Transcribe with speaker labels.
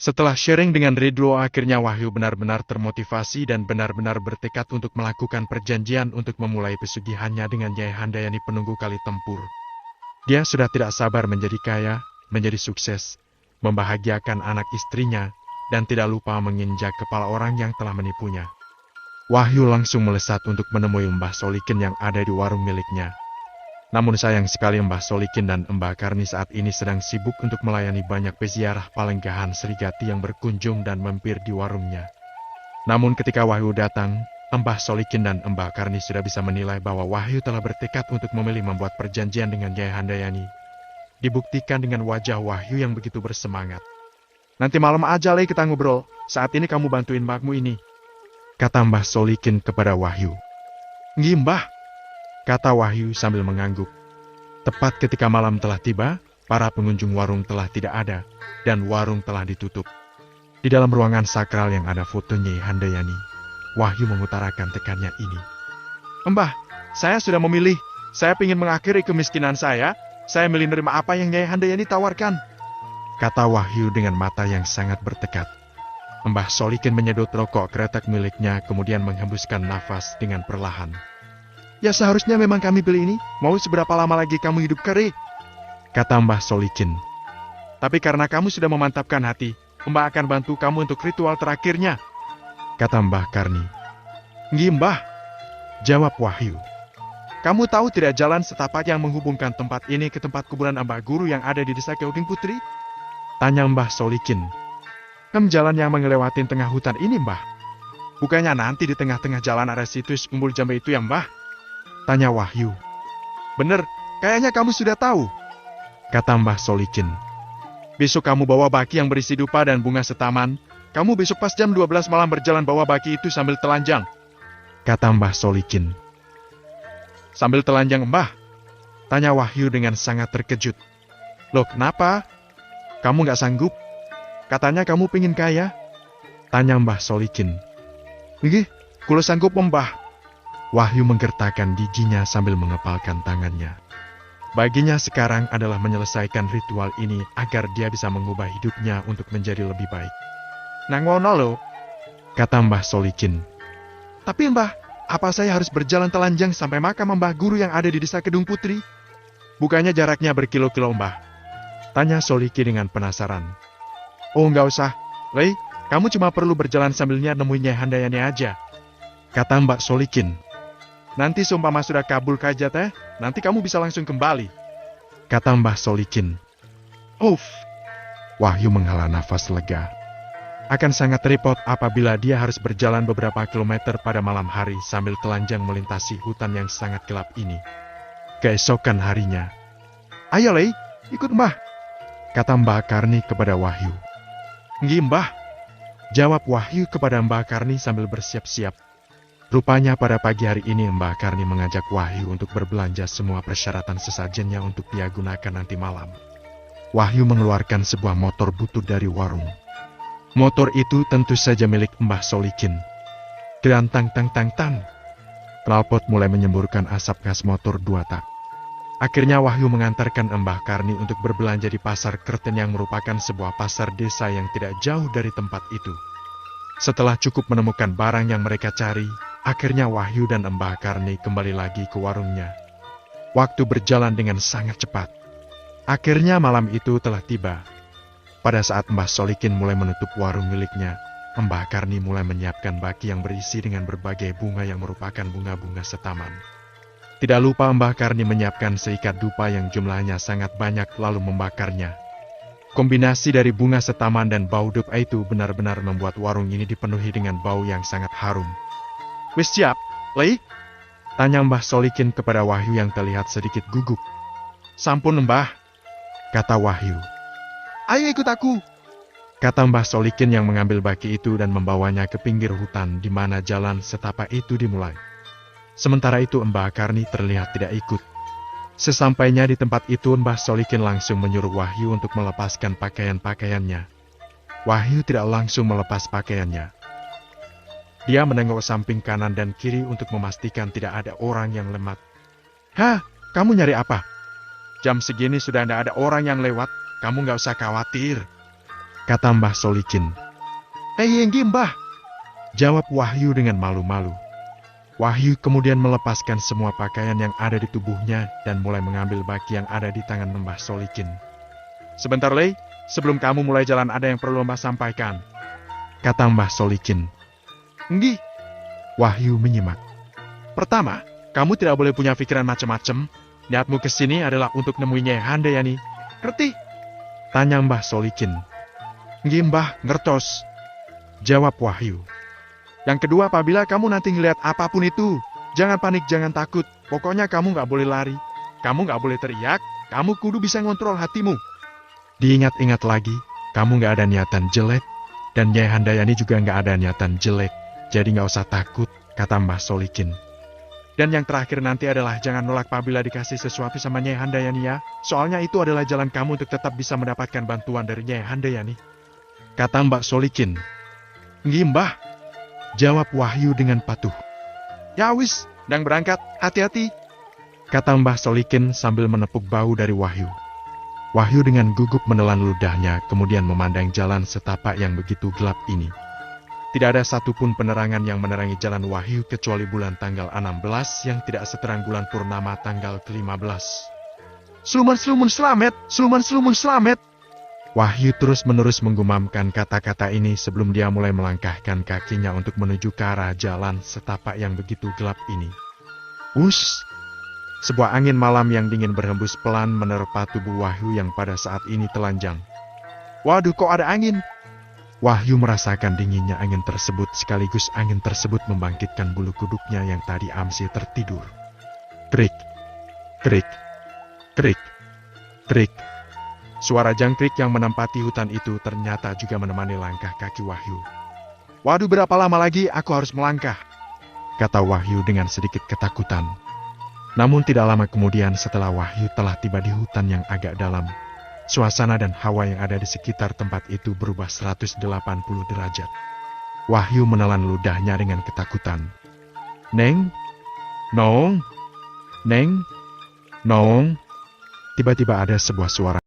Speaker 1: Setelah sharing dengan Ridlo, akhirnya Wahyu benar-benar termotivasi dan benar-benar bertekad untuk melakukan perjanjian untuk memulai pesugihannya dengan Nyai Handayani penunggu kali tempur. Dia sudah tidak sabar menjadi kaya, menjadi sukses, membahagiakan anak istrinya, dan tidak lupa menginjak kepala orang yang telah menipunya. Wahyu langsung melesat untuk menemui Mbah Solikin yang ada di warung miliknya. Namun sayang sekali Mbah Solikin dan Mbah Karni saat ini sedang sibuk untuk melayani banyak peziarah Palenggahan Srigati yang berkunjung dan mampir di warungnya. Namun ketika Wahyu datang, Mbah Solikin dan Mbah Karni sudah bisa menilai bahwa Wahyu telah bertekad untuk memilih membuat perjanjian dengan Nyai Handayani. Dibuktikan dengan wajah Wahyu yang begitu bersemangat. "Nanti malam aja Lei kita ngobrol, saat ini kamu bantuin mbahmu ini," kata Mbah Solikin kepada Wahyu. "Nggih Mbah," kata Wahyu sambil mengangguk. Tepat ketika malam telah tiba, para pengunjung warung telah tidak ada, dan warung telah ditutup. Di dalam ruangan sakral yang ada foto Nyai Handayani, Wahyu mengutarakan tekannya ini. "Mbah, saya sudah memilih. Saya ingin mengakhiri kemiskinan saya milih menerima apa yang Nyai Handayani tawarkan," kata Wahyu dengan mata yang sangat bertekad. Mbah Solikin menyedot rokok kretek miliknya, kemudian menghembuskan nafas dengan perlahan. "Ya seharusnya memang kami pilih ini. Mau seberapa lama lagi kamu hidup kere?" kata Mbah Solikin. "Tapi karena kamu sudah memantapkan hati, Mbah akan bantu kamu untuk ritual terakhirnya," kata Mbah Karni. "Nggih Mbah," jawab Wahyu. "Kamu tahu tidak jalan setapak yang menghubungkan tempat ini ke tempat kuburan Mbah Guru yang ada di desa Keuding Putri?" tanya Mbah Solikin. Jalan yang mengelewatin tengah hutan ini Mbah. Bukannya nanti di tengah-tengah jalan ada situs umbul jambe itu ya Mbah?" tanya Wahyu. "Bener, kayaknya kamu sudah tahu," kata Mbah Solikin. "Besok kamu bawa baki yang berisi dupa dan bunga setaman. Kamu besok pas jam 12 malam berjalan bawa baki itu sambil telanjang," kata Mbah Solikin. "Sambil telanjang Mbah?" tanya Wahyu dengan sangat terkejut. "Loh kenapa? Kamu nggak sanggup? Katanya kamu pingin kaya?" tanya Mbah Solikin. "Nggih, kulo sanggup Mbah." Wahyu menggertakkan giginya sambil mengepalkan tangannya. Baginya sekarang adalah menyelesaikan ritual ini agar dia bisa mengubah hidupnya untuk menjadi lebih baik. "Nang ngono lo," kata Mbah Solikin. "Tapi Mbah, apa saya harus berjalan telanjang sampai makam Mbah Guru yang ada di desa Kedung Putri? Bukannya jaraknya berkilo-kilo Mbah?" tanya Solikin dengan penasaran. "Oh nggak usah, Lei, kamu cuma perlu berjalan sambilnya nemuin Nyai Handayani aja," kata Mbak Solikin. "Nanti seumpama sudah kabul kaja teh, nanti kamu bisa langsung kembali," kata Mbah Solikin. "Uff." Wahyu menghela nafas lega. Akan sangat repot apabila dia harus berjalan beberapa kilometer pada malam hari sambil telanjang melintasi hutan yang sangat gelap ini. Keesokan harinya, "Ayo Lei, ikut Mbah," kata Mbah Karni kepada Wahyu. "Nggih Mbah," jawab Wahyu kepada Mbah Karni sambil bersiap-siap. Rupanya pada pagi hari ini Mbah Karni mengajak Wahyu untuk berbelanja semua persyaratan sesajennya untuk dia gunakan nanti malam. Wahyu mengeluarkan sebuah motor butut dari warung. Motor itu tentu saja milik Mbah Solikin. Gerantang tang tang tang. Knalpot mulai menyemburkan asap gas motor 2 tak. Akhirnya Wahyu mengantarkan Mbah Karni untuk berbelanja di Pasar Kerten yang merupakan sebuah pasar desa yang tidak jauh dari tempat itu. Setelah cukup menemukan barang yang mereka cari, akhirnya Wahyu dan Mbah Karni kembali lagi ke warungnya. Waktu berjalan dengan sangat cepat. Akhirnya malam itu telah tiba. Pada saat Mbah Solikin mulai menutup warung miliknya, Mbah Karni mulai menyiapkan baki yang berisi dengan berbagai bunga yang merupakan bunga-bunga setaman. Tidak lupa Mbah Karni menyiapkan seikat dupa yang jumlahnya sangat banyak lalu membakarnya. Kombinasi dari bunga setaman dan bau dupa itu benar-benar membuat warung ini dipenuhi dengan bau yang sangat harum. "Wis siap, Lei?" tanya Mbah Solikin kepada Wahyu yang terlihat sedikit gugup. "Sampun Mbah," kata Wahyu. "Ayo ikut aku," kata Mbah Solikin yang mengambil baki itu dan membawanya ke pinggir hutan di mana jalan setapak itu dimulai. Sementara itu Mbah Karni terlihat tidak ikut. Sesampainya di tempat itu Mbah Solikin langsung menyuruh Wahyu untuk melepaskan pakaian-pakaiannya. Wahyu tidak langsung melepas pakaiannya. Dia menengok samping kanan dan kiri untuk memastikan tidak ada orang yang lewat. "Hah, kamu nyari apa? Jam segini sudah tidak ada orang yang lewat, kamu nggak usah khawatir," kata Mbah Solikin. Enggi Mbah, jawab Wahyu dengan malu-malu. Wahyu kemudian melepaskan semua pakaian yang ada di tubuhnya dan mulai mengambil baki yang ada di tangan Mbah Solikin. Sebentar Lei, sebelum kamu mulai jalan ada yang perlu Mbah sampaikan, kata Mbah Solikin. Enggi. Wahyu menyimak. Pertama, kamu tidak boleh punya pikiran macam-macam. Niatmu ke sini adalah untuk nemuin Nyai Handayani. Ngerti? Tanya Mbah Solikin. Enggi Mbah, ngertos, jawab Wahyu. Yang kedua, apabila kamu nanti ngelihat apapun itu, jangan panik, jangan takut. Pokoknya kamu nggak boleh lari. Kamu nggak boleh teriak. Kamu kudu bisa ngontrol hatimu. Diingat-ingat lagi, kamu nggak ada niatan jelek. Dan Nyai Handayani juga nggak ada niatan jelek. Jadi nggak usah takut, kata Mbah Solikin. Dan yang terakhir nanti adalah jangan nolak apabila dikasih sesuatu sama Nyai Handayani ya. Soalnya itu adalah jalan kamu untuk tetap bisa mendapatkan bantuan dari Nyai Handayani, kata Mbah Solikin. Nggih Mbah, jawab Wahyu dengan patuh. Ya wis, ndang berangkat, hati-hati, kata Mbah Solikin sambil menepuk bahu dari Wahyu. Wahyu dengan gugup menelan ludahnya, kemudian memandang jalan setapak yang begitu gelap ini. Tidak ada satupun penerangan yang menerangi jalan Wahyu kecuali bulan tanggal 16 yang tidak seterang bulan purnama tanggal ke-15. Sluman-slumun selamat, sluman-slumun selamat. Wahyu terus-menerus menggumamkan kata-kata ini sebelum dia mulai melangkahkan kakinya untuk menuju ke arah jalan setapak yang begitu gelap ini. Wush! Sebuah angin malam yang dingin berhembus pelan menerpa tubuh Wahyu yang pada saat ini telanjang. Waduh, kok ada angin? Wahyu merasakan dinginnya angin tersebut sekaligus angin tersebut membangkitkan bulu kuduknya yang tadi amsi tertidur. Krik, krik, krik, krik. Suara jangkrik yang menempati hutan itu ternyata juga menemani langkah kaki Wahyu. Waduh, berapa lama lagi aku harus melangkah? Kata Wahyu dengan sedikit ketakutan. Namun tidak lama kemudian setelah Wahyu telah tiba di hutan yang agak dalam, suasana dan hawa yang ada di sekitar tempat itu berubah 180 derajat. Wahyu menelan ludahnya dengan ketakutan. Neng? Nong? Neng? Nong? Tiba-tiba ada sebuah suara